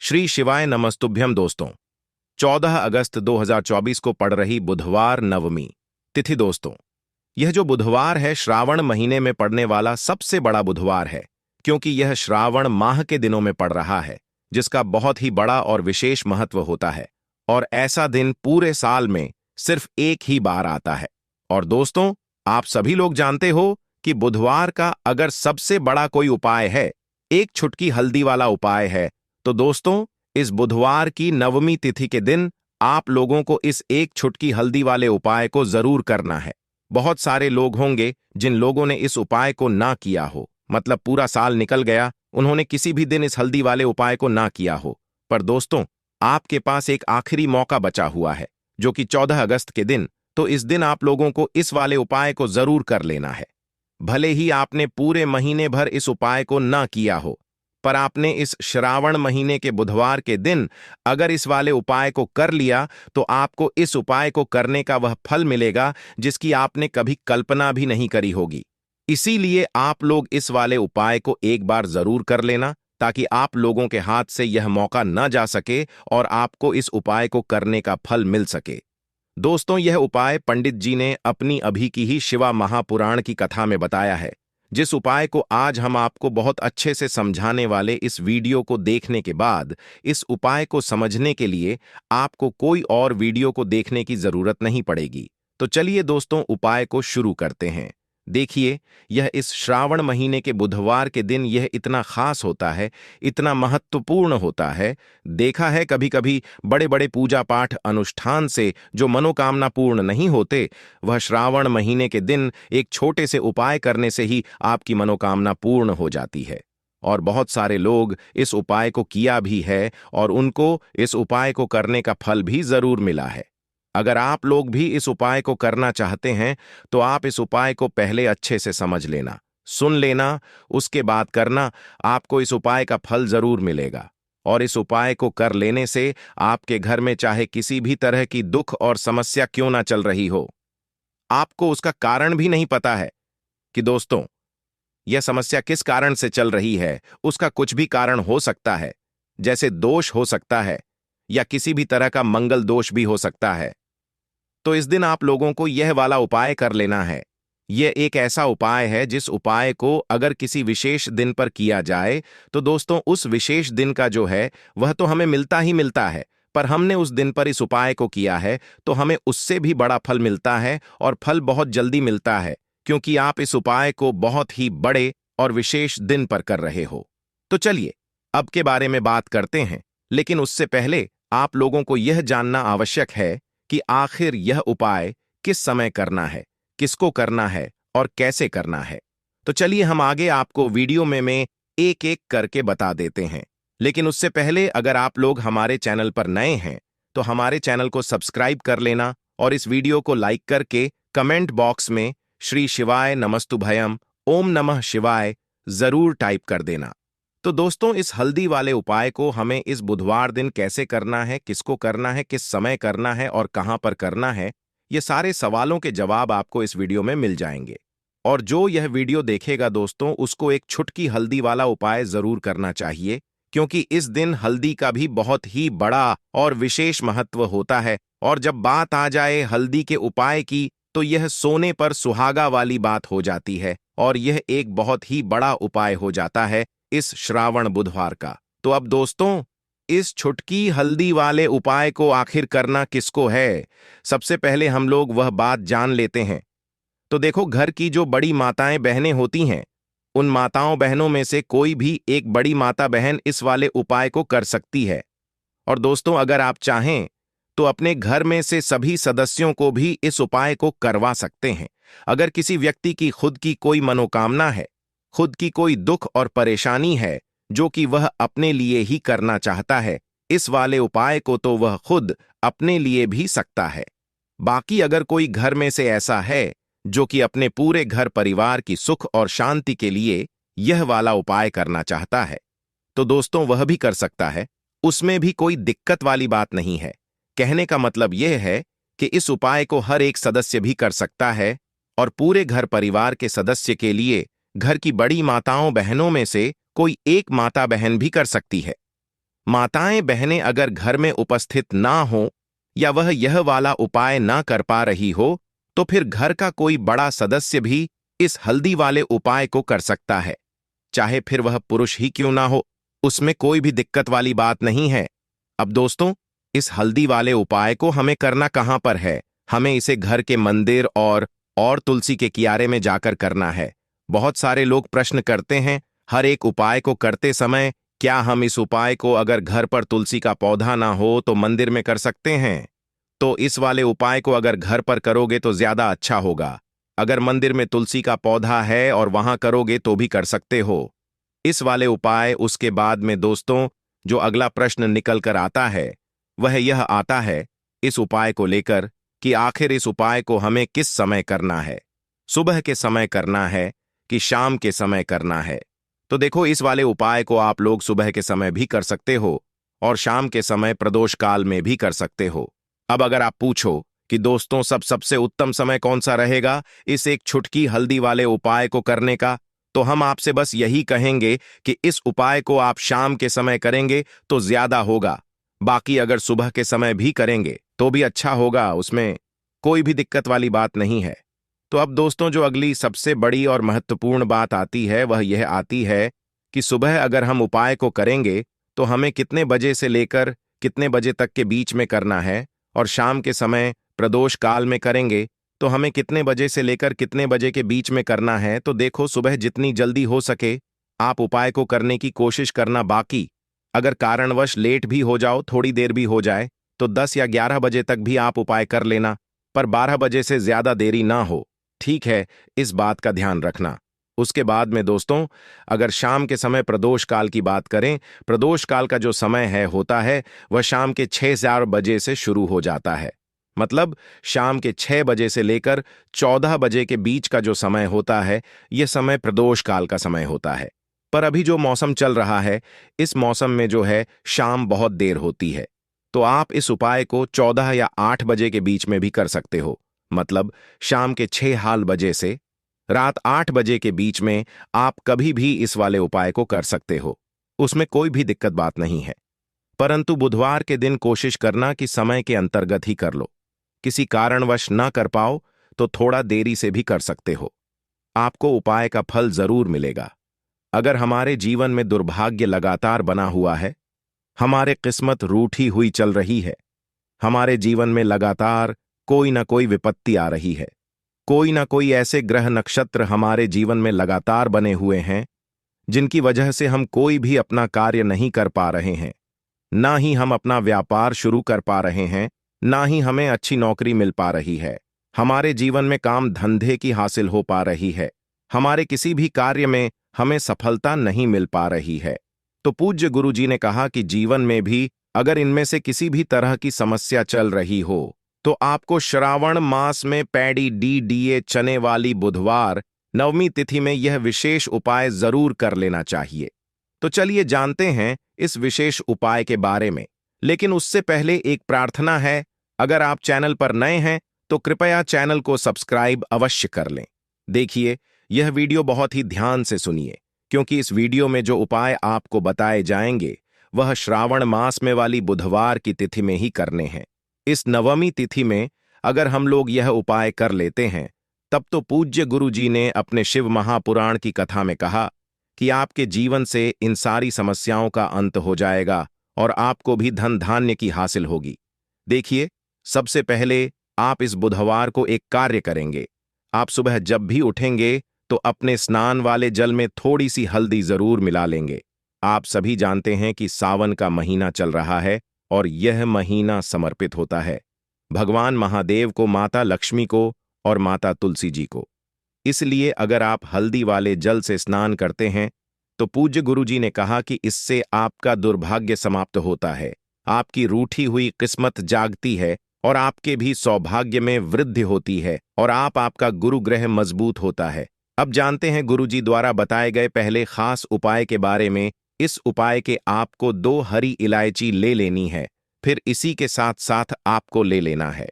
श्री शिवाय नमस्तुभ्यम दोस्तों। 14 अगस्त 2024 को पड़ रही बुधवार नवमी तिथि। दोस्तों, यह जो बुधवार है श्रावण महीने में पड़ने वाला सबसे बड़ा बुधवार है, क्योंकि यह श्रावण माह के दिनों में पड़ रहा है, जिसका बहुत ही बड़ा और विशेष महत्व होता है। और ऐसा दिन पूरे साल में सिर्फ एक ही बार आता है। और दोस्तों, आप सभी लोग जानते हो कि बुधवार का अगर सबसे बड़ा कोई उपाय है, एक छुटकी हल्दी वाला उपाय है, तो दोस्तों इस बुधवार की नवमी तिथि के दिन आप लोगों को इस एक छुटकी हल्दी वाले उपाय को जरूर करना है। बहुत सारे लोग होंगे जिन लोगों ने इस उपाय को ना किया हो, मतलब पूरा साल निकल गया, उन्होंने किसी भी दिन इस हल्दी वाले उपाय को ना किया हो। पर दोस्तों, आपके पास एक आखिरी मौका बचा हुआ है, जो कि 14 अगस्त के दिन। तो इस दिन आप लोगों को इस वाले उपाय को जरूर कर लेना है। भले ही आपने पूरे महीने भर इस उपाय को ना किया हो, पर आपने इस श्रावण महीने के बुधवार के दिन अगर इस वाले उपाय को कर लिया, तो आपको इस उपाय को करने का वह फल मिलेगा जिसकी आपने कभी कल्पना भी नहीं करी होगी। इसीलिए आप लोग इस वाले उपाय को एक बार जरूर कर लेना, ताकि आप लोगों के हाथ से यह मौका न जा सके और आपको इस उपाय को करने का फल मिल सके। दोस्तों, यह उपाय पंडित जी ने अपनी अभी की ही शिवा महापुराण की कथा में बताया है, जिस उपाय को आज हम आपको बहुत अच्छे से समझाने वाले इस वीडियो को देखने के बाद इस उपाय को समझने के लिए आपको कोई और वीडियो को देखने की जरूरत नहीं पड़ेगी। तो चलिए दोस्तों, उपाय को शुरू करते हैं। देखिए, यह इस श्रावण महीने के बुधवार के दिन यह इतना खास होता है, इतना महत्वपूर्ण होता है। देखा है कभी कभी बड़े बड़े पूजा पाठ अनुष्ठान से जो मनोकामना पूर्ण नहीं होते, वह श्रावण महीने के दिन एक छोटे से उपाय करने से ही आपकी मनोकामना पूर्ण हो जाती है। और बहुत सारे लोग इस उपाय को किया भी है और उनको इस उपाय को करने का फल भी जरूर मिला है। अगर आप लोग भी इस उपाय को करना चाहते हैं, तो आप इस उपाय को पहले अच्छे से समझ लेना, सुन लेना, उसके बाद करना। आपको इस उपाय का फल जरूर मिलेगा। और इस उपाय को कर लेने से आपके घर में चाहे किसी भी तरह की दुख और समस्या क्यों ना चल रही हो, आपको उसका कारण भी नहीं पता है कि दोस्तों यह समस्या किस कारण से चल रही है, उसका कुछ भी कारण हो सकता है। जैसे दोष हो सकता है, या किसी भी तरह का मंगल दोष भी हो सकता है। तो इस दिन आप लोगों को यह वाला उपाय कर लेना है। यह एक ऐसा उपाय है जिस उपाय को अगर किसी विशेष दिन पर किया जाए, तो दोस्तों उस विशेष दिन का जो है वह तो हमें मिलता ही मिलता है, पर हमने उस दिन पर इस उपाय को किया है तो हमें उससे भी बड़ा फल मिलता है, और फल बहुत जल्दी मिलता है, क्योंकि आप इस उपाय को बहुत ही बड़े और विशेष दिन पर कर रहे हो। तो चलिए अब के बारे में बात करते हैं, लेकिन उससे पहले आप लोगों को यह जानना आवश्यक है कि आखिर यह उपाय किस समय करना है, किसको करना है और कैसे करना है। तो चलिए हम आगे आपको वीडियो में एक एक करके बता देते हैं। लेकिन उससे पहले अगर आप लोग हमारे चैनल पर नए हैं, तो हमारे चैनल को सब्सक्राइब कर लेना और इस वीडियो को लाइक करके कमेंट बॉक्स में श्री शिवाय नमस्तुभयम, ओम नमः शिवाय जरूर टाइप कर देना। तो दोस्तों, इस हल्दी वाले उपाय को हमें इस बुधवार दिन कैसे करना है, किसको करना है, किस समय करना है और कहां पर करना है, ये सारे सवालों के जवाब आपको इस वीडियो में मिल जाएंगे। और जो यह वीडियो देखेगा दोस्तों, उसको एक छुटकी हल्दी वाला उपाय जरूर करना चाहिए, क्योंकि इस दिन हल्दी का भी बहुत ही बड़ा और विशेष महत्व होता है। और जब बात आ जाए हल्दी के उपाय की, तो यह सोने पर सुहागा वाली बात हो जाती है, और यह एक बहुत ही बड़ा उपाय हो जाता है इस श्रावण बुधवार का। तो अब दोस्तों, इस छुटकी हल्दी वाले उपाय को आखिर करना किसको है, सबसे पहले हम लोग वह बात जान लेते हैं। तो देखो, घर की जो बड़ी माताएं बहनें होती हैं, उन माताओं बहनों में से कोई भी एक बड़ी माता बहन इस वाले उपाय को कर सकती है। और दोस्तों, अगर आप चाहें तो अपने घर में से सभी सदस्यों को भी इस उपाय को करवा सकते हैं। अगर किसी व्यक्ति की खुद की कोई मनोकामना है, खुद की कोई दुख और परेशानी है जो कि वह अपने लिए ही करना चाहता है, इस वाले उपाय को तो वह खुद अपने लिए भी सकता है। बाकी अगर कोई घर में से ऐसा है जो कि अपने पूरे घर परिवार की सुख और शांति के लिए यह वाला उपाय करना चाहता है, तो दोस्तों वह भी कर सकता है। उसमें भी कोई दिक्कत वाली बात नहीं है। कहने का मतलब यह है कि इस उपाय को हर एक सदस्य भी कर सकता है, और पूरे घर परिवार के सदस्य के लिए घर की बड़ी माताओं बहनों में से कोई एक माता बहन भी कर सकती है। माताएं बहनें अगर घर में उपस्थित ना हो या वह यह वाला उपाय ना कर पा रही हो तो फिर घर का कोई बड़ा सदस्य भी इस हल्दी वाले उपाय को कर सकता है, चाहे फिर वह पुरुष ही क्यों ना हो। उसमें कोई भी दिक्कत वाली बात नहीं है। अब दोस्तों, इस हल्दी वाले उपाय को हमें करना कहां पर है? हमें इसे घर के मंदिर और तुलसी के कियारे में जाकर करना है। बहुत सारे लोग प्रश्न करते हैं, हर एक उपाय को करते समय क्या हम इस उपाय को अगर घर पर तुलसी का पौधा ना हो तो मंदिर में कर सकते हैं? तो इस वाले उपाय को अगर घर पर करोगे तो ज्यादा अच्छा होगा। अगर मंदिर में तुलसी का पौधा है और वहां करोगे तो भी कर सकते हो इस वाले उपाय। उसके बाद में दोस्तों, जो अगला प्रश्न निकल कर आता है वह यह आता है इस उपाय को लेकर कि आखिर इस उपाय को हमें किस समय करना है? सुबह के समय करना है कि शाम के समय करना है? तो देखो, इस वाले उपाय को आप लोग सुबह के समय भी कर सकते हो और शाम के समय प्रदोष काल में भी कर सकते हो। अब अगर आप पूछो कि दोस्तों सबसे उत्तम समय कौन सा रहेगा इस एक छुटकी हल्दी वाले उपाय को करने का, तो हम आपसे बस यही कहेंगे कि इस उपाय को आप शाम के समय करेंगे तो ज्यादा होगा। बाकी अगर सुबह के समय भी करेंगे तो भी अच्छा होगा, उसमें कोई भी दिक्कत वाली बात नहीं है। तो अब दोस्तों, जो अगली सबसे बड़ी और महत्वपूर्ण बात आती है वह यह आती है कि सुबह अगर हम उपाय को करेंगे तो हमें कितने बजे से लेकर कितने बजे तक के बीच में करना है, और शाम के समय प्रदोष काल में करेंगे तो हमें कितने बजे से लेकर कितने बजे के बीच में करना है। तो देखो, सुबह जितनी जल्दी हो सके आप उपाय को करने की कोशिश करना। बाकी अगर कारणवश लेट भी हो जाओ, थोड़ी देर भी हो जाए, तो 10 या 11 बजे तक भी आप उपाय कर लेना, पर 12 बजे से ज्यादा देरी ना हो। ठीक है, इस बात का ध्यान रखना। उसके बाद में दोस्तों, अगर शाम के समय प्रदोष काल की बात करें, प्रदोष काल का जो समय है होता है वह शाम के 6-4 बजे से शुरू हो जाता है। मतलब शाम के 6 बजे से लेकर 14 बजे के बीच का जो समय होता है यह समय प्रदोष काल का समय होता है। पर अभी जो मौसम चल रहा है, इस मौसम में जो है शाम बहुत देर होती है, तो आप इस उपाय को 14 या 8 बजे के बीच में भी कर सकते हो। मतलब शाम के 6 हाल बजे से रात 8 बजे के बीच में आप कभी भी इस वाले उपाय को कर सकते हो, उसमें कोई भी दिक्कत बात नहीं है। परंतु बुधवार के दिन कोशिश करना कि समय के अंतर्गत ही कर लो। किसी कारणवश ना कर पाओ तो थोड़ा देरी से भी कर सकते हो, आपको उपाय का फल जरूर मिलेगा। अगर हमारे जीवन में दुर्भाग्य लगातार बना हुआ है, हमारे किस्मत रूठी हुई चल रही है, हमारे जीवन में लगातार कोई ना कोई विपत्ति आ रही है, कोई ना कोई ऐसे ग्रह नक्षत्र हमारे जीवन में लगातार बने हुए हैं जिनकी वजह से हम कोई भी अपना कार्य नहीं कर पा रहे हैं, ना ही हम अपना व्यापार शुरू कर पा रहे हैं, ना ही हमें अच्छी नौकरी मिल पा रही है, हमारे जीवन में काम धंधे की हासिल हो पा रही है, हमारे किसी भी कार्य में हमें सफलता नहीं मिल पा रही है। तो पूज्य गुरु जी ने कहा कि जीवन में भी अगर इनमें से किसी भी तरह की समस्या चल रही हो तो आपको श्रावण मास में पैडी डीडीए चने वाली बुधवार नवमी तिथि में यह विशेष उपाय जरूर कर लेना चाहिए। तो चलिए जानते हैं इस विशेष उपाय के बारे में, लेकिन उससे पहले एक प्रार्थना है। अगर आप चैनल पर नए हैं तो कृपया चैनल को सब्सक्राइब अवश्य कर लें। देखिए, यह वीडियो बहुत ही ध्यान से सुनिए, क्योंकि इस वीडियो में जो उपाय आपको बताए जाएंगे वह श्रावण मास में वाली बुधवार की तिथि में ही करने हैं। इस नवमी तिथि में अगर हम लोग यह उपाय कर लेते हैं तब तो पूज्य गुरु जी ने अपने शिव महापुराण की कथा में कहा कि आपके जीवन से इन सारी समस्याओं का अंत हो जाएगा और आपको भी धन धान्य की हासिल होगी। देखिए, सबसे पहले आप इस बुधवार को एक कार्य करेंगे। आप सुबह जब भी उठेंगे तो अपने स्नान वाले जल में थोड़ी सी हल्दी जरूर मिला लेंगे। आप सभी जानते हैं कि सावन का महीना चल रहा है और यह महीना समर्पित होता है भगवान महादेव को, माता लक्ष्मी को और माता तुलसी जी को। इसलिए अगर आप हल्दी वाले जल से स्नान करते हैं तो पूज्य गुरु जी ने कहा कि इससे आपका दुर्भाग्य समाप्त होता है, आपकी रूठी हुई किस्मत जागती है और आपके भी सौभाग्य में वृद्धि होती है और आपका गुरु ग्रह मजबूत होता है। अब जानते हैं गुरु जी द्वारा बताए गए पहले खास उपाय के बारे में। इस उपाय के आपको 2 हरी इलायची ले लेनी है, फिर इसी के साथ साथ आपको ले लेना है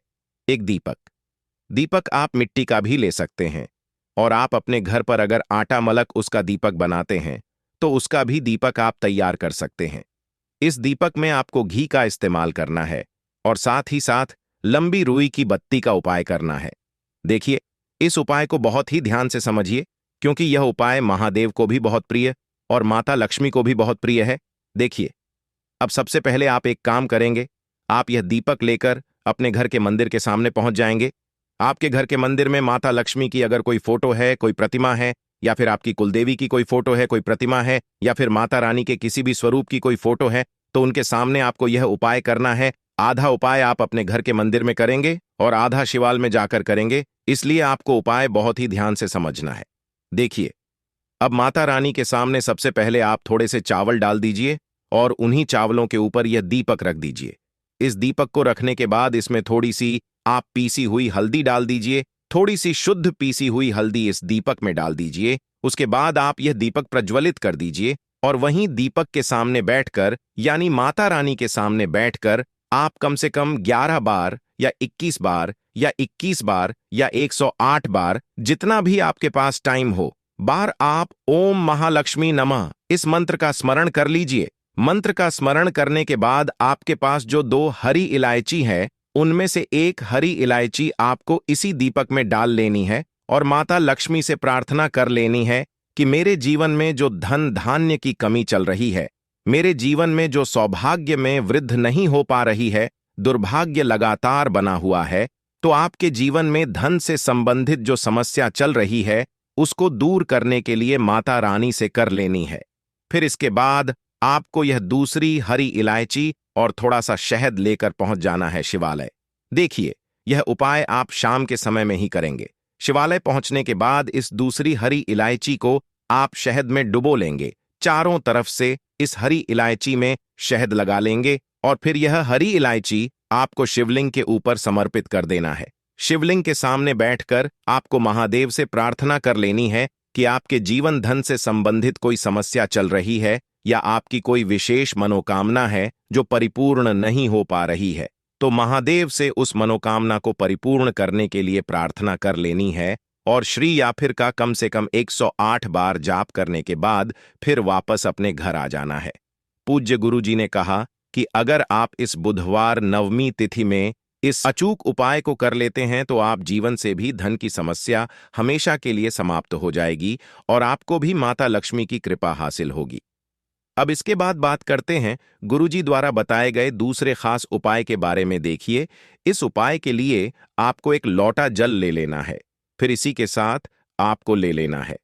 एक दीपक। दीपक आप मिट्टी का भी ले सकते हैं, और आप अपने घर पर अगर आटा मलक उसका दीपक बनाते हैं तो उसका भी दीपक आप तैयार कर सकते हैं। इस दीपक में आपको घी का इस्तेमाल करना है और साथ ही साथ लंबी रुई की बत्ती का उपाय करना है। देखिए, इस उपाय को बहुत ही ध्यान से समझिए, क्योंकि यह उपाय महादेव को भी बहुत प्रिय और माता लक्ष्मी को भी बहुत प्रिय है। देखिए, अब सबसे पहले आप एक काम करेंगे। आप यह दीपक लेकर अपने घर के मंदिर के सामने पहुंच जाएंगे। आपके घर के मंदिर में माता लक्ष्मी की अगर कोई फोटो है, कोई प्रतिमा है, या फिर आपकी कुलदेवी की कोई फोटो है, कोई प्रतिमा है, या फिर माता रानी के किसी भी स्वरूप की कोई फोटो है, तो उनके सामने आपको यह उपाय करना है। आधा उपाय आप अपने घर के मंदिर में करेंगे और आधा शिवाल में जाकर करेंगे, इसलिए आपको उपाय बहुत ही ध्यान से समझना है। देखिए, अब माता रानी के सामने सबसे पहले आप थोड़े से चावल डाल दीजिए और उन्हीं चावलों के ऊपर यह दीपक रख दीजिए। इस दीपक को रखने के बाद इसमें थोड़ी सी आप पीसी हुई हल्दी डाल दीजिए। थोड़ी सी शुद्ध पीसी हुई हल्दी इस दीपक में डाल दीजिए। उसके बाद आप यह दीपक प्रज्वलित कर दीजिए और वहीं दीपक के सामने बैठकर, यानी माता रानी के सामने बैठकर, आप कम से कम 11 बार या 21 बार या 21 बार या 108 बार, जितना भी आपके पास टाइम हो, बार आप ओम महालक्ष्मी नमः इस मंत्र का स्मरण कर लीजिए। मंत्र का स्मरण करने के बाद आपके पास जो 2 हरी इलायची है, उनमें से एक हरी इलायची आपको इसी दीपक में डाल लेनी है और माता लक्ष्मी से प्रार्थना कर लेनी है कि मेरे जीवन में जो धन धान्य की कमी चल रही है, मेरे जीवन में जो सौभाग्य में वृद्धि नहीं हो पा रही है, दुर्भाग्य लगातार बना हुआ है, तो आपके जीवन में धन से संबंधित जो समस्या चल रही है, उसको दूर करने के लिए माता रानी से कर लेनी है। फिर इसके बाद आपको यह दूसरी हरी इलायची और थोड़ा सा शहद लेकर पहुंच जाना है शिवालय। देखिए, यह उपाय आप शाम के समय में ही करेंगे। शिवालय पहुंचने के बाद इस दूसरी हरी इलायची को आप शहद में डुबो लेंगे। चारों तरफ से इस हरी इलायची में शहद लगा लेंगे और फिर यह हरी इलायची आपको शिवलिंग के ऊपर समर्पित कर देना है। शिवलिंग के सामने बैठकर आपको महादेव से प्रार्थना कर लेनी है कि आपके जीवन धन से संबंधित कोई समस्या चल रही है या आपकी कोई विशेष मनोकामना है जो परिपूर्ण नहीं हो पा रही है, तो महादेव से उस मनोकामना को परिपूर्ण करने के लिए प्रार्थना कर लेनी है और श्री या फिर का कम से कम 108 बार जाप करने के बाद फिर वापस अपने घर आ जाना है। पूज्य गुरु जी ने कहा कि अगर आप इस बुधवार नवमी तिथि में इस अचूक उपाय को कर लेते हैं तो आप जीवन से भी धन की समस्या हमेशा के लिए समाप्त हो जाएगी और आपको भी माता लक्ष्मी की कृपा हासिल होगी। अब इसके बाद बात करते हैं गुरुजी द्वारा बताए गए दूसरे खास उपाय के बारे में। देखिए, इस उपाय के लिए आपको एक लोटा जल ले लेना है। फिर इसी के साथ आपको ले लेना है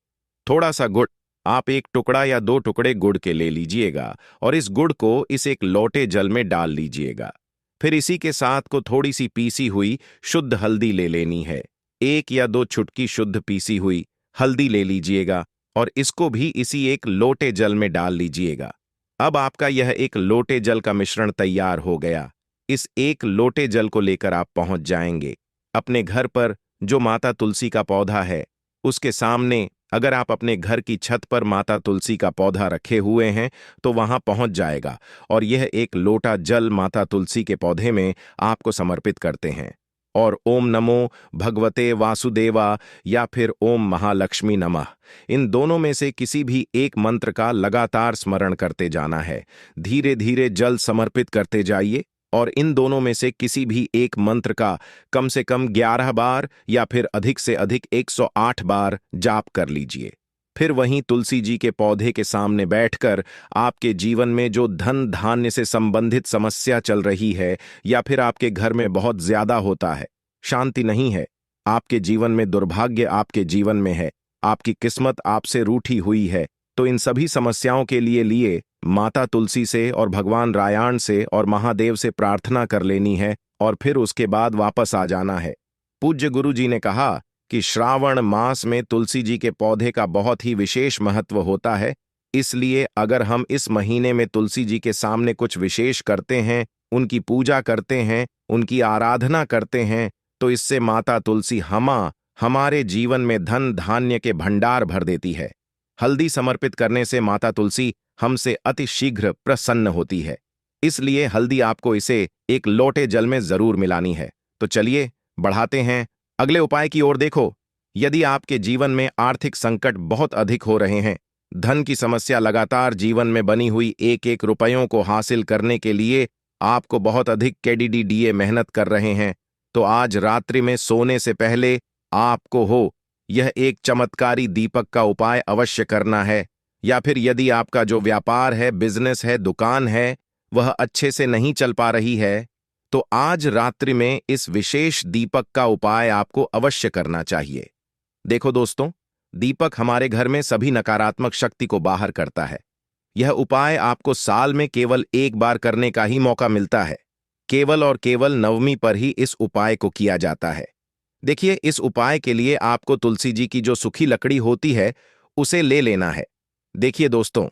थोड़ा सा गुड़। आप 1 टुकड़ा या 2 टुकड़े गुड़ के ले लीजिएगा और इस गुड़ को इस एक लोटे जल में डाल लीजिएगा। फिर इसी के साथ को थोड़ी सी पीसी हुई शुद्ध हल्दी ले लेनी है। 1 या 2 चुटकी शुद्ध पीसी हुई हल्दी ले लीजिएगा और इसको भी इसी एक लोटे जल में डाल लीजिएगा। अब आपका यह एक लोटे जल का मिश्रण तैयार हो गया। इस एक लोटे जल को लेकर आप पहुंच जाएंगे अपने घर पर जो माता तुलसी का पौधा है उसके सामने। अगर आप अपने घर की छत पर माता तुलसी का पौधा रखे हुए हैं तो वहां पहुंच जाएगा और यह एक लोटा जल माता तुलसी के पौधे में आपको समर्पित करते हैं और ओम नमो भगवते वासुदेवा या फिर ओम महालक्ष्मी नमः, इन दोनों में से किसी भी एक मंत्र का लगातार स्मरण करते जाना है। धीरे धीरे जल समर्पित करते जाइए और इन दोनों में से किसी भी एक मंत्र का कम से कम 11 बार या फिर अधिक से अधिक 108 बार जाप कर लीजिए। फिर वहीं तुलसी जी के पौधे के सामने बैठकर आपके जीवन में जो धन धान्य से संबंधित समस्या चल रही है या फिर आपके घर में बहुत ज्यादा होता है, शांति नहीं है, आपके जीवन में दुर्भाग्य आपके जीवन में है, आपकी किस्मत आपसे रूठी हुई है, तो इन सभी समस्याओं के लिए माता तुलसी से और भगवान रायाण से और महादेव से प्रार्थना कर लेनी है और फिर उसके बाद वापस आ जाना है। पूज्य गुरु जी ने कहा कि श्रावण मास में तुलसी जी के पौधे का बहुत ही विशेष महत्व होता है, इसलिए अगर हम इस महीने में तुलसी जी के सामने कुछ विशेष करते हैं, उनकी पूजा करते हैं, उनकी आराधना करते हैं, तो इससे माता तुलसी हमारे जीवन में धन धान्य के भंडार भर देती है। हल्दी समर्पित करने से माता तुलसी हमसे अति शीघ्र प्रसन्न होती है, इसलिए हल्दी आपको इसे एक लोटे जल में जरूर मिलानी है। तो चलिए बढ़ाते हैं अगले उपाय की ओर। देखो, यदि आपके जीवन में आर्थिक संकट बहुत अधिक हो रहे हैं, धन की समस्या लगातार जीवन में बनी हुई एक एक रुपयों को हासिल करने के लिए आपको बहुत अधिक केडीडीडीए मेहनत कर रहे हैं, तो आज रात्रि में सोने से पहले आपको हो यह एक चमत्कारी दीपक का उपाय अवश्य करना है। या फिर यदि आपका जो व्यापार है, बिजनेस है, दुकान है, वह अच्छे से नहीं चल पा रही है, तो आज रात्रि में इस विशेष दीपक का उपाय आपको अवश्य करना चाहिए। देखो दोस्तों, दीपक हमारे घर में सभी नकारात्मक शक्ति को बाहर करता है। यह उपाय आपको साल में केवल एक बार करने का ही मौका मिलता है। केवल और केवल नवमी पर ही इस उपाय को किया जाता है। देखिए, इस उपाय के लिए आपको तुलसी जी की जो सूखी लकड़ी होती है उसे ले लेना है। देखिए दोस्तों,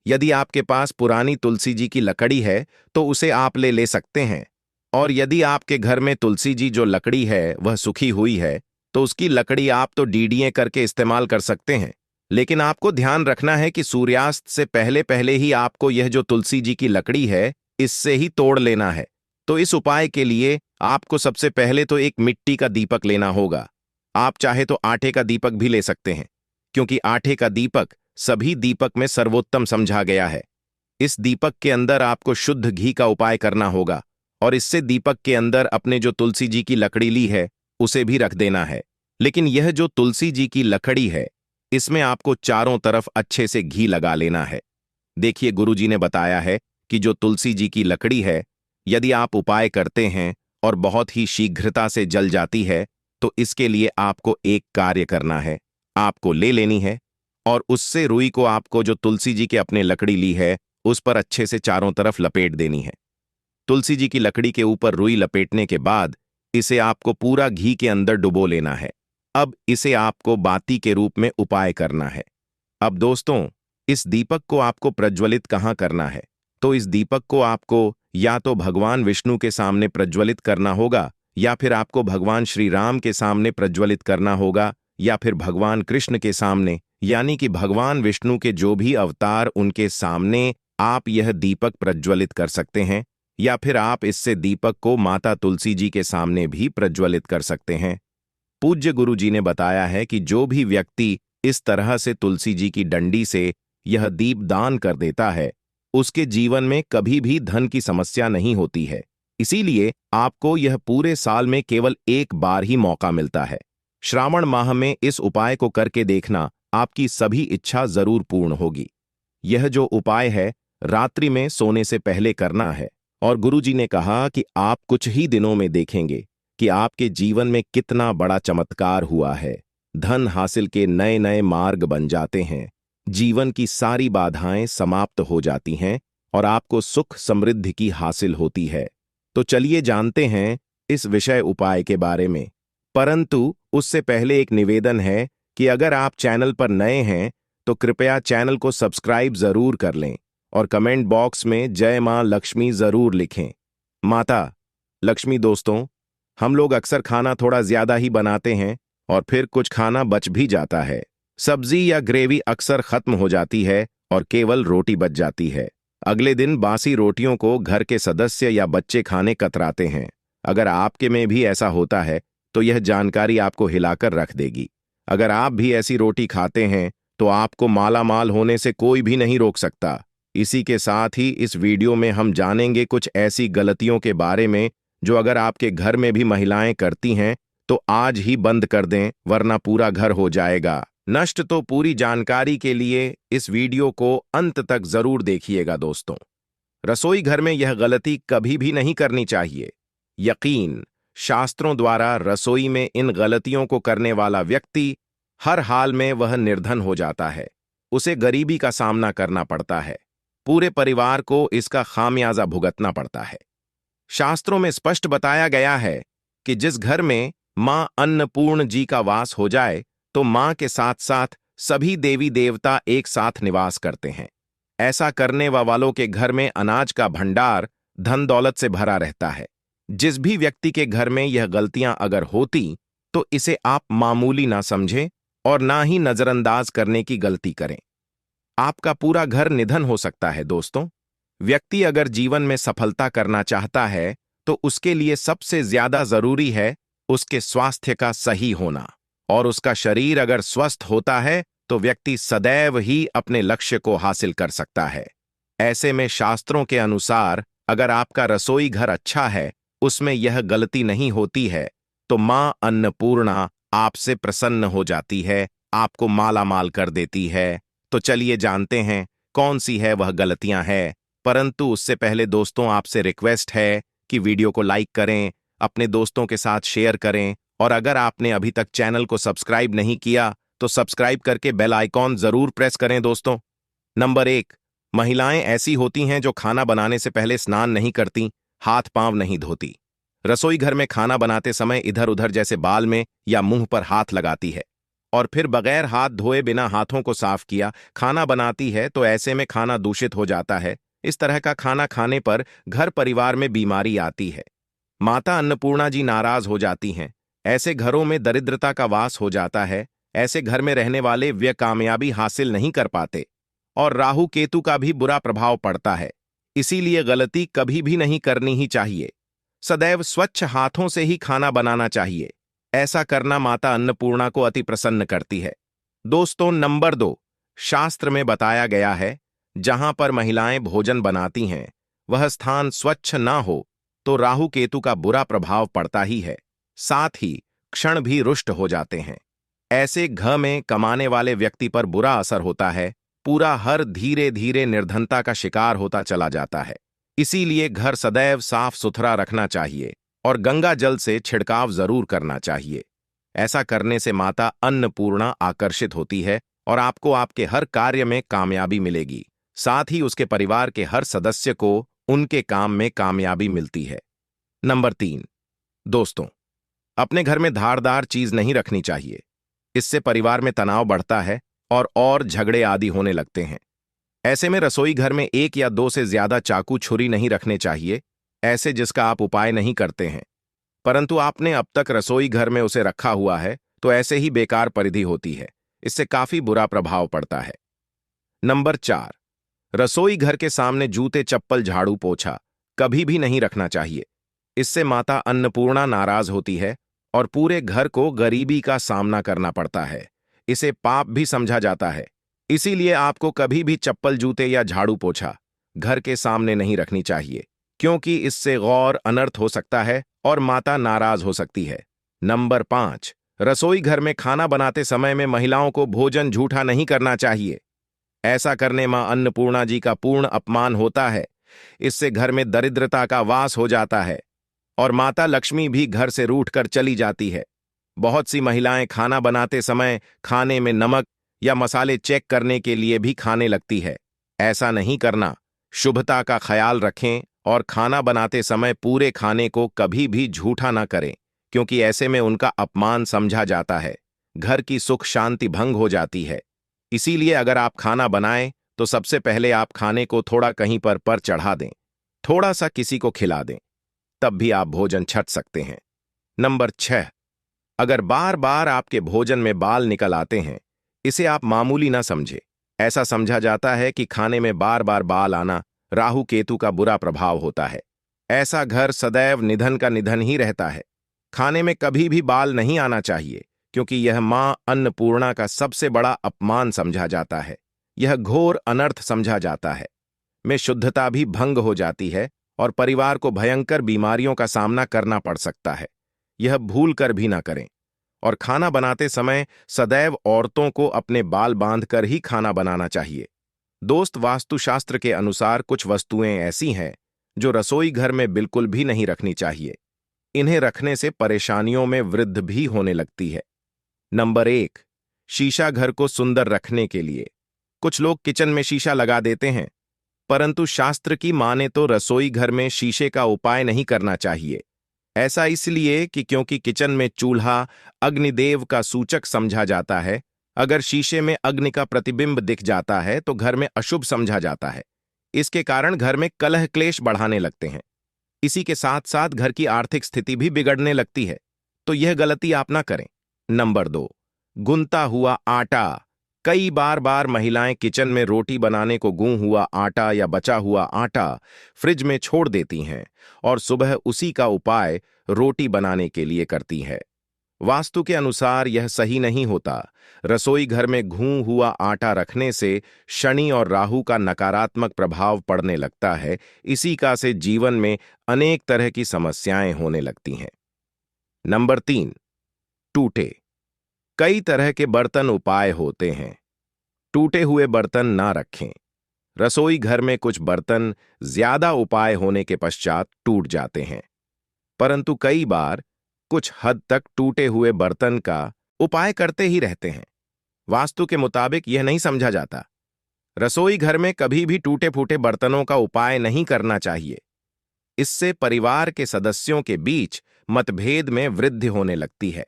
यदि आपके पास पुरानी तुलसी जी की लकड़ी है तो उसे आप ले सकते हैं, और यदि आपके घर में तुलसी जी जो लकड़ी है वह सूखी हुई है तो उसकी लकड़ी आप तो डीडीए करके इस्तेमाल कर सकते हैं। लेकिन आपको ध्यान रखना है कि सूर्यास्त से पहले पहले ही आपको यह जो तुलसी जी की लकड़ी है इससे ही तोड़ लेना है। तो इस उपाय के लिए आपको सबसे पहले तो एक मिट्टी का दीपक लेना होगा। आप चाहे तो आटे का दीपक भी ले सकते हैं, क्योंकि आटे का दीपक सभी दीपक में सर्वोत्तम समझा गया है। इस दीपक के अंदर आपको शुद्ध घी का उपाय करना होगा, और इससे दीपक के अंदर अपने जो तुलसी जी की लकड़ी ली है उसे भी रख देना है। लेकिन यह जो तुलसी जी की लकड़ी है इसमें आपको चारों तरफ अच्छे से घी लगा लेना है। देखिए, गुरुजी ने बताया है कि जो तुलसी जी की लकड़ी है, यदि आप उपाय करते हैं और बहुत ही शीघ्रता से जल जाती है, तो इसके लिए आपको एक कार्य करना है। आपको ले लेनी है और उससे रुई को आपको जो तुलसी जी के अपने लकड़ी ली है उस पर अच्छे से चारों तरफ लपेट देनी है। तुलसी जी की लकड़ी के ऊपर रुई लपेटने के बाद इसे आपको पूरा घी के अंदर डुबो लेना है। अब इसे आपको बाती के रूप में उपाय करना है। अब दोस्तों, इस दीपक को आपको प्रज्वलित कहाँ करना है? तो इस दीपक को आपको या तो भगवान विष्णु के सामने प्रज्वलित करना होगा, या फिर आपको भगवान श्री राम के सामने प्रज्वलित करना होगा, या फिर भगवान कृष्ण के सामने, यानी कि भगवान विष्णु के जो भी अवतार उनके सामने आप यह दीपक प्रज्वलित कर सकते हैं। या फिर आप इससे दीपक को माता तुलसी जी के सामने भी प्रज्वलित कर सकते हैं। पूज्य गुरु जी ने बताया है कि जो भी व्यक्ति इस तरह से तुलसी जी की डंडी से यह दीप दान कर देता है उसके जीवन में कभी भी धन की समस्या नहीं होती है। इसीलिए आपको यह पूरे साल में केवल एक बार ही मौका मिलता है। श्रावण माह में इस उपाय को करके देखना, आपकी सभी इच्छा जरूर पूर्ण होगी। यह जो उपाय है रात्रि में सोने से पहले करना है, और गुरुजी ने कहा कि आप कुछ ही दिनों में देखेंगे कि आपके जीवन में कितना बड़ा चमत्कार हुआ है। धन हासिल के नए नए मार्ग बन जाते हैं, जीवन की सारी बाधाएं समाप्त हो जाती हैं और आपको सुख समृद्धि की हासिल होती है। तो चलिए जानते हैं इस विषय उपाय के बारे में। परंतु उससे पहले एक निवेदन है कि अगर आप चैनल पर नए हैं तो कृपया चैनल को सब्सक्राइब जरूर कर लें और कमेंट बॉक्स में जय मां लक्ष्मी जरूर लिखें। माता लक्ष्मी दोस्तों, हम लोग अक्सर खाना थोड़ा ज्यादा ही बनाते हैं और फिर कुछ खाना बच भी जाता है। सब्जी या ग्रेवी अक्सर खत्म हो जाती है और केवल रोटी बच जाती है। अगले दिन बासी रोटियों को घर के सदस्य या बच्चे खाने कतराते हैं। अगर आपके में भी ऐसा होता है तो यह जानकारी आपको हिलाकर रख देगी। अगर आप भी ऐसी रोटी खाते हैं तो आपको माला माल होने से कोई भी नहीं रोक सकता। इसी के साथ ही इस वीडियो में हम जानेंगे कुछ ऐसी गलतियों के बारे में जो अगर आपके घर में भी महिलाएं करती हैं तो आज ही बंद कर दें, वरना पूरा घर हो जाएगा नष्ट। तो पूरी जानकारी के लिए इस वीडियो को अंत तक जरूर देखिएगा दोस्तों। रसोई घर में यह गलती कभी भी नहीं करनी चाहिए। यकीन, शास्त्रों द्वारा रसोई में इन गलतियों को करने वाला व्यक्ति हर हाल में वह निर्धन हो जाता है, उसे गरीबी का सामना करना पड़ता है, पूरे परिवार को इसका खामियाजा भुगतना पड़ता है। शास्त्रों में स्पष्ट बताया गया है कि जिस घर में मां अन्नपूर्ण जी का वास हो जाए तो मां के साथ साथ सभी देवी देवता एक साथ निवास करते हैं। ऐसा करने वालों के घर में अनाज का भंडार धन दौलत से भरा रहता है। जिस भी व्यक्ति के घर में यह गलतियां अगर होती तो इसे आप मामूली ना समझें और ना ही नजरअंदाज करने की गलती करें। आपका पूरा घर निधन हो सकता है दोस्तों। व्यक्ति अगर जीवन में सफलता करना चाहता है तो उसके लिए सबसे ज्यादा जरूरी है उसके स्वास्थ्य का सही होना, और उसका शरीर अगर स्वस्थ होता है तो व्यक्ति सदैव ही अपने लक्ष्य को हासिल कर सकता है। ऐसे में शास्त्रों के अनुसार अगर आपका रसोई घर अच्छा है, उसमें यह गलती नहीं होती है, तो मां अन्नपूर्णा आपसे प्रसन्न हो जाती है, आपको माला माल कर देती है। तो चलिए जानते हैं कौन सी है वह गलतियां हैं। परंतु उससे पहले दोस्तों आपसे रिक्वेस्ट है कि वीडियो को लाइक करें, अपने दोस्तों के साथ शेयर करें, और अगर आपने अभी तक चैनल को सब्सक्राइब नहीं किया तो सब्सक्राइब करके बेल आइकॉन जरूर प्रेस करें दोस्तों। नंबर 1, महिलाएं ऐसी होती हैं जो खाना बनाने से पहले स्नान नहीं करती, हाथ पांव नहीं धोती। रसोई घर में खाना बनाते समय इधर उधर जैसे बाल में या मुंह पर हाथ लगाती है और फिर बगैर हाथ धोए बिना हाथों को साफ किया खाना बनाती है, तो ऐसे में खाना दूषित हो जाता है। इस तरह का खाना खाने पर घर परिवार में बीमारी आती है। माता अन्नपूर्णा जी नाराज हो जाती हैं। ऐसे घरों में दरिद्रता का वास हो जाता है। ऐसे घर में रहने वाले वे कामयाबी हासिल नहीं कर पाते और राहु केतु का भी बुरा प्रभाव पड़ता है। इसीलिए गलती कभी भी नहीं करनी ही चाहिए। सदैव स्वच्छ हाथों से ही खाना बनाना चाहिए। ऐसा करना माता अन्नपूर्णा को अति प्रसन्न करती है। दोस्तों नंबर 2, शास्त्र में बताया गया है जहां पर महिलाएं भोजन बनाती हैं वह स्थान स्वच्छ ना हो तो राहु केतु का बुरा प्रभाव पड़ता ही है, साथ ही क्षण भी रुष्ट हो जाते हैं। ऐसे घर में कमाने वाले व्यक्ति पर बुरा असर होता है। पूरा हर धीरे धीरे निर्धनता का शिकार होता चला जाता है। इसीलिए घर सदैव साफ सुथरा रखना चाहिए और गंगा जल से छिड़काव जरूर करना चाहिए। ऐसा करने से माता अन्नपूर्णा आकर्षित होती है और आपको आपके हर कार्य में कामयाबी मिलेगी। साथ ही उसके परिवार के हर सदस्य को उनके काम में कामयाबी मिलती है। नंबर 3, दोस्तों अपने घर में धारदार चीज नहीं रखनी चाहिए। इससे परिवार में तनाव बढ़ता है और झगड़े आदि होने लगते हैं। ऐसे में रसोई घर में 1 या 2 से ज्यादा चाकू छुरी नहीं रखने चाहिए, ऐसे जिसका आप उपाय नहीं करते हैं, परंतु आपने अब तक रसोई घर में उसे रखा हुआ है, तो ऐसे ही बेकार परिधि होती है। इससे काफी बुरा प्रभाव पड़ता है। नंबर 4, रसोई घर के सामने जूते चप्पल झाड़ू पोछा कभी भी नहीं रखना चाहिए। इससे माता अन्नपूर्णा नाराज होती है और पूरे घर को गरीबी का सामना करना पड़ता है। इसे पाप भी समझा जाता है। इसीलिए आपको कभी भी चप्पल जूते या झाड़ू पोछा घर के सामने नहीं रखनी चाहिए, क्योंकि इससे गौर अनर्थ हो सकता है और माता नाराज हो सकती है। नंबर 5, रसोई घर में खाना बनाते समय में महिलाओं को भोजन झूठा नहीं करना चाहिए। ऐसा करने मां अन्नपूर्णा जी का पूर्ण अपमान होता है। इससे घर में दरिद्रता का वास हो जाता है और माता लक्ष्मी भी घर से रूठ कर चली जाती है। बहुत सी महिलाएं खाना बनाते समय खाने में नमक या मसाले चेक करने के लिए भी खाने लगती है। ऐसा नहीं करना। शुभता का ख्याल रखें और खाना बनाते समय पूरे खाने को कभी भी झूठा ना करें, क्योंकि ऐसे में उनका अपमान समझा जाता है। घर की सुख शांति भंग हो जाती है। इसीलिए अगर आप खाना बनाएं तो सबसे पहले आप खाने को थोड़ा कहीं पर चढ़ा दें, थोड़ा सा किसी को खिला दें, तब भी आप भोजन छट सकते हैं। नंबर 6, अगर बार बार आपके भोजन में बाल निकल आते हैं, इसे आप मामूली ना समझे। ऐसा समझा जाता है कि खाने में बार बार बाल आना राहु केतु का बुरा प्रभाव होता है। ऐसा घर सदैव निधन का निधन ही रहता है। खाने में कभी भी बाल नहीं आना चाहिए, क्योंकि यह मां अन्नपूर्णा का सबसे बड़ा अपमान समझा जाता है। यह घोर अनर्थ समझा जाता है। में शुद्धता भी भंग हो जाती है और परिवार को भयंकर बीमारियों का सामना करना पड़ सकता है। यह भूल कर भी ना करें। और खाना बनाते समय सदैव औरतों को अपने बाल बांधकर ही खाना बनाना चाहिए। दोस्त वास्तुशास्त्र के अनुसार कुछ वस्तुएं ऐसी हैं जो रसोई घर में बिल्कुल भी नहीं रखनी चाहिए। इन्हें रखने से परेशानियों में वृद्धि भी होने लगती है। नंबर 1, शीशा घर को सुंदर रखने के लिए कुछ लोग किचन में शीशा लगा देते हैं, परंतु शास्त्र की माने तो रसोई घर में शीशे का उपाय नहीं करना चाहिए। ऐसा इसलिए कि क्योंकि किचन में चूल्हा अग्निदेव का सूचक समझा जाता है। अगर शीशे में अग्नि का प्रतिबिंब दिख जाता है तो घर में अशुभ समझा जाता है। इसके कारण घर में कलह क्लेश बढ़ाने लगते हैं। इसी के साथ साथ घर की आर्थिक स्थिति भी बिगड़ने लगती है। तो यह गलती आप ना करें। नंबर 2, गुनता हुआ आटा। कई बार महिलाएं किचन में रोटी बनाने को गूं हुआ आटा या बचा हुआ आटा फ्रिज में छोड़ देती हैं और सुबह उसी का उपाय रोटी बनाने के लिए करती हैं। वास्तु के अनुसार यह सही नहीं होता। रसोई घर में घूं हुआ आटा रखने से शनि और राहु का नकारात्मक प्रभाव पड़ने लगता है। इसी का से जीवन में अनेक तरह की समस्याएं होने लगती हैं। नंबर 3, टूटे। कई तरह के बर्तन उपाय होते हैं। टूटे हुए बर्तन ना रखें। रसोई घर में कुछ बर्तन ज्यादा उपाय होने के पश्चात टूट जाते हैं, परंतु कई बार कुछ हद तक टूटे हुए बर्तन का उपाय करते ही रहते हैं। वास्तु के मुताबिक यह नहीं समझा जाता। रसोई घर में कभी भी टूटे फूटे बर्तनों का उपाय नहीं करना चाहिए। इससे परिवार के सदस्यों के बीच मतभेद में वृद्धि होने लगती है।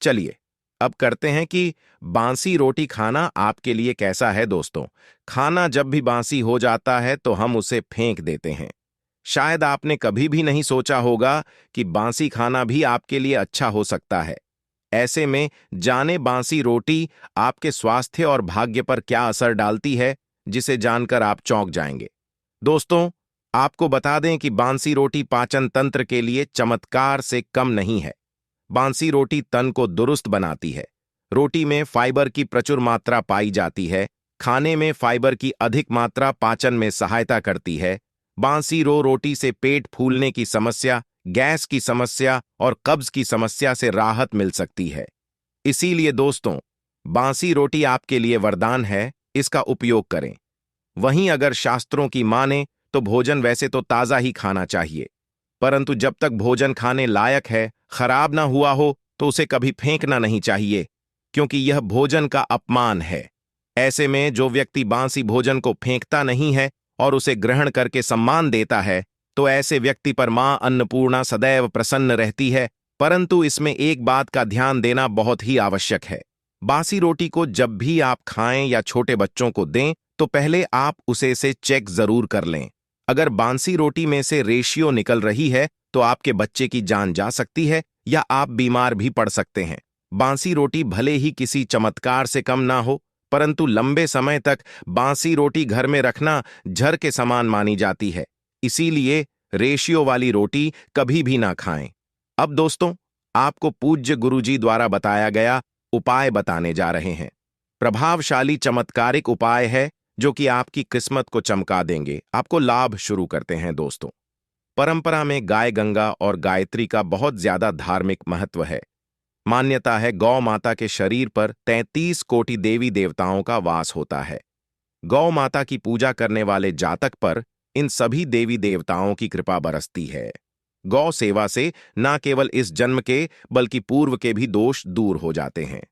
चलिए अब करते हैं कि बांसी रोटी खाना आपके लिए कैसा है दोस्तों। खाना जब भी बांसी हो जाता है तो हम उसे फेंक देते हैं। शायद आपने कभी भी नहीं सोचा होगा कि बांसी खाना भी आपके लिए अच्छा हो सकता है। ऐसे में जाने बांसी रोटी आपके स्वास्थ्य और भाग्य पर क्या असर डालती है, जिसे जानकर आप चौंक जाएंगे। दोस्तों, आपको बता दें कि बांसी रोटी पाचन तंत्र के लिए चमत्कार से कम नहीं है। बांसी रोटी तन को दुरुस्त बनाती है। रोटी में फाइबर की प्रचुर मात्रा पाई जाती है। खाने में फाइबर की अधिक मात्रा पाचन में सहायता करती है। बांसी रोटी से पेट फूलने की समस्या, गैस की समस्या और कब्ज की समस्या से राहत मिल सकती है। इसीलिए दोस्तों, बांसी रोटी आपके लिए वरदान है, इसका उपयोग करें। वहीं अगर शास्त्रों की माने तो भोजन वैसे तो ताजा ही खाना चाहिए, परंतु जब तक भोजन खाने लायक है, खराब ना हुआ हो, तो उसे कभी फेंकना नहीं चाहिए, क्योंकि यह भोजन का अपमान है। ऐसे में जो व्यक्ति बांसी भोजन को फेंकता नहीं है और उसे ग्रहण करके सम्मान देता है, तो ऐसे व्यक्ति पर मां अन्नपूर्णा सदैव प्रसन्न रहती है। परंतु इसमें एक बात का ध्यान देना बहुत ही आवश्यक है। बासी रोटी को जब भी आप खाएं या छोटे बच्चों को दें, तो पहले आप उसे से चेक जरूर कर लें। अगर बांसी रोटी में से रेशियो निकल रही है तो आपके बच्चे की जान जा सकती है या आप बीमार भी पड़ सकते हैं। बांसी रोटी भले ही किसी चमत्कार से कम ना हो, परंतु लंबे समय तक बांसी रोटी घर में रखना जहर के समान मानी जाती है। इसीलिए रेशियो वाली रोटी कभी भी ना खाएं। अब दोस्तों, आपको पूज्य गुरुजी द्वारा बताया गया उपाय बताने जा रहे हैं। प्रभावशाली चमत्कारिक उपाय है जो कि आपकी किस्मत को चमका देंगे। आपको लाभ शुरू करते हैं दोस्तों। परंपरा में गाय गंगा और गायत्री का बहुत ज्यादा धार्मिक महत्व है। मान्यता है गौ माता के शरीर पर 33 कोटि देवी देवताओं का वास होता है। गौ माता की पूजा करने वाले जातक पर इन सभी देवी देवताओं की कृपा बरसती है। गौ सेवा से न केवल इस जन्म के बल्कि पूर्व के भी दोष दूर हो जाते हैं।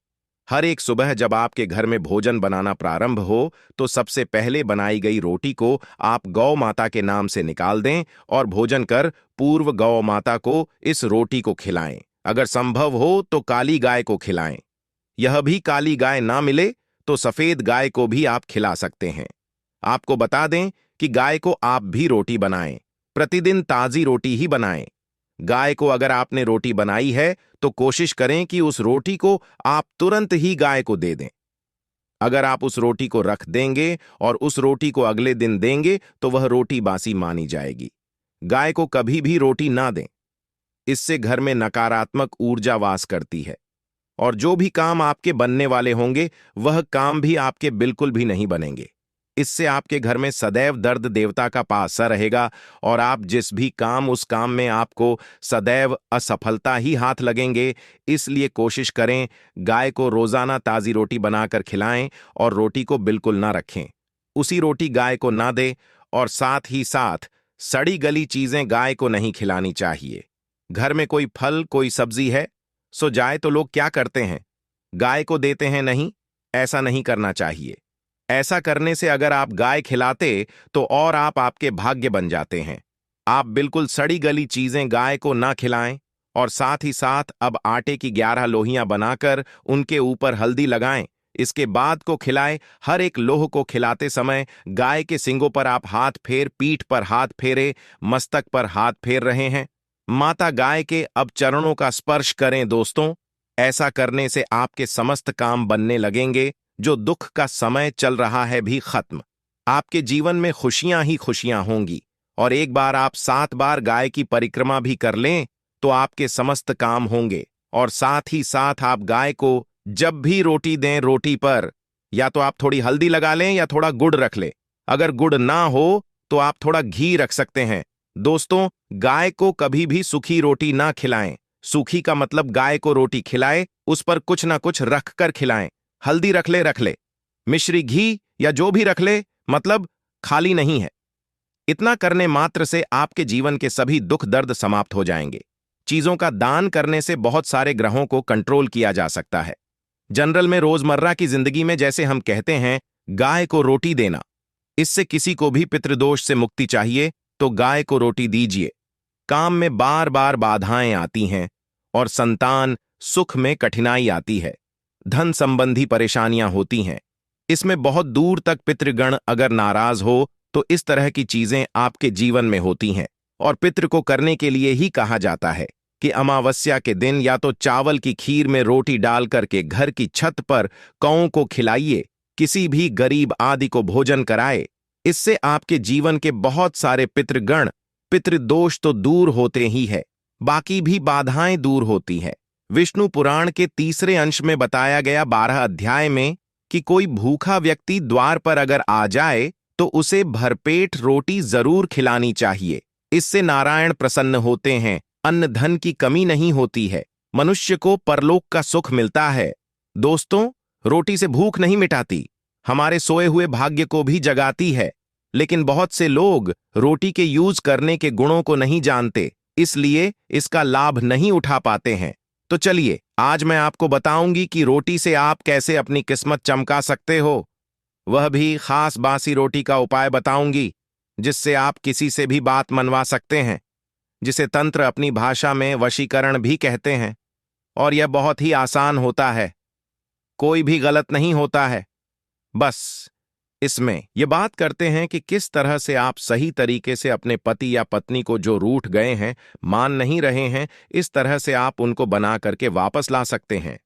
हर एक सुबह जब आपके घर में भोजन बनाना प्रारंभ हो तो सबसे पहले बनाई गई रोटी को आप गौ माता के नाम से निकाल दें और भोजन कर पूर्व गौ माता को इस रोटी को खिलाएं। अगर संभव हो तो काली गाय को खिलाएं। यह भी काली गाय ना मिले तो सफेद गाय को भी आप खिला सकते हैं। आपको बता दें कि गाय को आप भी रोटी बनाएं। प्रतिदिन ताजी रोटी ही बनाएं। गाय को अगर आपने रोटी बनाई है तो कोशिश करें कि उस रोटी को आप तुरंत ही गाय को दे दें। अगर आप उस रोटी को रख देंगे और उस रोटी को अगले दिन देंगे तो वह रोटी बासी मानी जाएगी। गाय को कभी भी रोटी ना दें। इससे घर में नकारात्मक ऊर्जा वास करती है और जो भी काम आपके बनने वाले होंगे वह काम भी आपके बिल्कुल भी नहीं बनेंगे। इससे आपके घर में सदैव दर्द देवता का पासा रहेगा और आप जिस भी काम उस काम में आपको सदैव असफलता ही हाथ लगेंगे। इसलिए कोशिश करें गाय को रोजाना ताजी रोटी बनाकर खिलाएं और रोटी को बिल्कुल ना रखें। उसी रोटी गाय को ना दें और साथ ही साथ सड़ी गली चीजें गाय को नहीं खिलानी चाहिए। घर में कोई फल कोई सब्जी है सो जाए तो लोग क्या करते हैं, गाय को देते हैं। नहीं, ऐसा नहीं करना चाहिए। ऐसा करने से अगर आप गाय खिलाते तो और आपके भाग्य बन जाते हैं। आप बिल्कुल सड़ी गली चीजें गाय को ना खिलाएं और साथ ही साथ अब आटे की 11 लोहियां बनाकर उनके ऊपर हल्दी लगाएं। इसके बाद को खिलाएं। हर एक लोह को खिलाते समय गाय के सींगों पर आप हाथ फेर, पीठ पर हाथ फेरे, मस्तक पर हाथ फेर रहे हैं। माता गाय के अब चरणों का स्पर्श करें दोस्तों। ऐसा करने से आपके समस्त काम बनने लगेंगे। जो दुख का समय चल रहा है भी खत्म। आपके जीवन में खुशियां ही खुशियां होंगी और एक बार आप 7 बार गाय की परिक्रमा भी कर लें तो आपके समस्त काम होंगे और साथ ही साथ आप गाय को जब भी रोटी दें, रोटी पर या तो आप थोड़ी हल्दी लगा लें या थोड़ा गुड़ रख लें। अगर गुड़ ना हो तो आप थोड़ा घी रख सकते हैं। दोस्तों, गाय को कभी भी सूखी रोटी ना खिलाएं। सूखी का मतलब गाय को रोटी खिलाए, उस पर कुछ ना कुछ रख कर खिलाएं। हल्दी रख ले, मिश्री घी या जो भी रख ले, मतलब खाली नहीं है। इतना करने मात्र से आपके जीवन के सभी दुख दर्द समाप्त हो जाएंगे। चीजों का दान करने से बहुत सारे ग्रहों को कंट्रोल किया जा सकता है। जनरल में रोजमर्रा की जिंदगी में जैसे हम कहते हैं गाय को रोटी देना, इससे किसी को भी पितृदोष से मुक्ति चाहिए तो गाय को रोटी दीजिए। काम में बार बार बाधाएं आती हैं और संतान सुख में कठिनाई आती है, धन संबंधी परेशानियां होती हैं, इसमें बहुत दूर तक पितृगण अगर नाराज हो तो इस तरह की चीजें आपके जीवन में होती हैं। और पितृ को करने के लिए ही कहा जाता है कि अमावस्या के दिन या तो चावल की खीर में रोटी डाल करके घर की छत पर कौओं को खिलाइए, किसी भी गरीब आदि को भोजन कराए। इससे आपके जीवन के बहुत सारे पितृगण, पितृदोष तो दूर होते ही है, बाकी भी बाधाएं दूर होती है। विष्णु पुराण के तीसरे अंश में बताया गया 12 अध्याय में कि कोई भूखा व्यक्ति द्वार पर अगर आ जाए तो उसे भरपेट रोटी जरूर खिलानी चाहिए। इससे नारायण प्रसन्न होते हैं, अन्न धन की कमी नहीं होती है, मनुष्य को परलोक का सुख मिलता है। दोस्तों, रोटी से भूख नहीं मिटाती, हमारे सोए हुए भाग्य को भी जगाती है। लेकिन बहुत से लोग रोटी के यूज करने के गुणों को नहीं जानते, इसलिए इसका लाभ नहीं उठा पाते हैं। तो चलिए, आज मैं आपको बताऊंगी कि रोटी से आप कैसे अपनी किस्मत चमका सकते हो। वह भी खास बासी रोटी का उपाय बताऊंगी, जिससे आप किसी से भी बात मनवा सकते हैं, जिसे तंत्र अपनी भाषा में वशीकरण भी कहते हैं। और यह बहुत ही आसान होता है, कोई भी गलत नहीं होता है। बस इसमें यह बात करते हैं कि किस तरह से आप सही तरीके से अपने पति या पत्नी को जो रूठ गए हैं, मान नहीं रहे हैं, इस तरह से आप उनको बना करके वापस ला सकते हैं।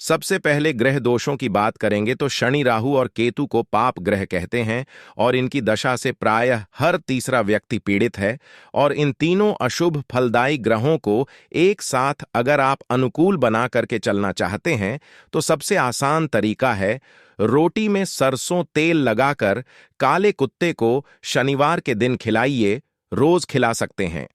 सबसे पहले ग्रह दोषों की बात करेंगे तो शनि, राहु और केतु को पाप ग्रह कहते हैं और इनकी दशा से प्रायः हर तीसरा व्यक्ति पीड़ित है। और इन तीनों अशुभ फलदायी ग्रहों को एक साथ अगर आप अनुकूल बना करके चलना चाहते हैं तो सबसे आसान तरीका है, रोटी में सरसों तेल लगाकर काले कुत्ते को शनिवार के दिन खिलाइए। रोज खिला सकते हैं।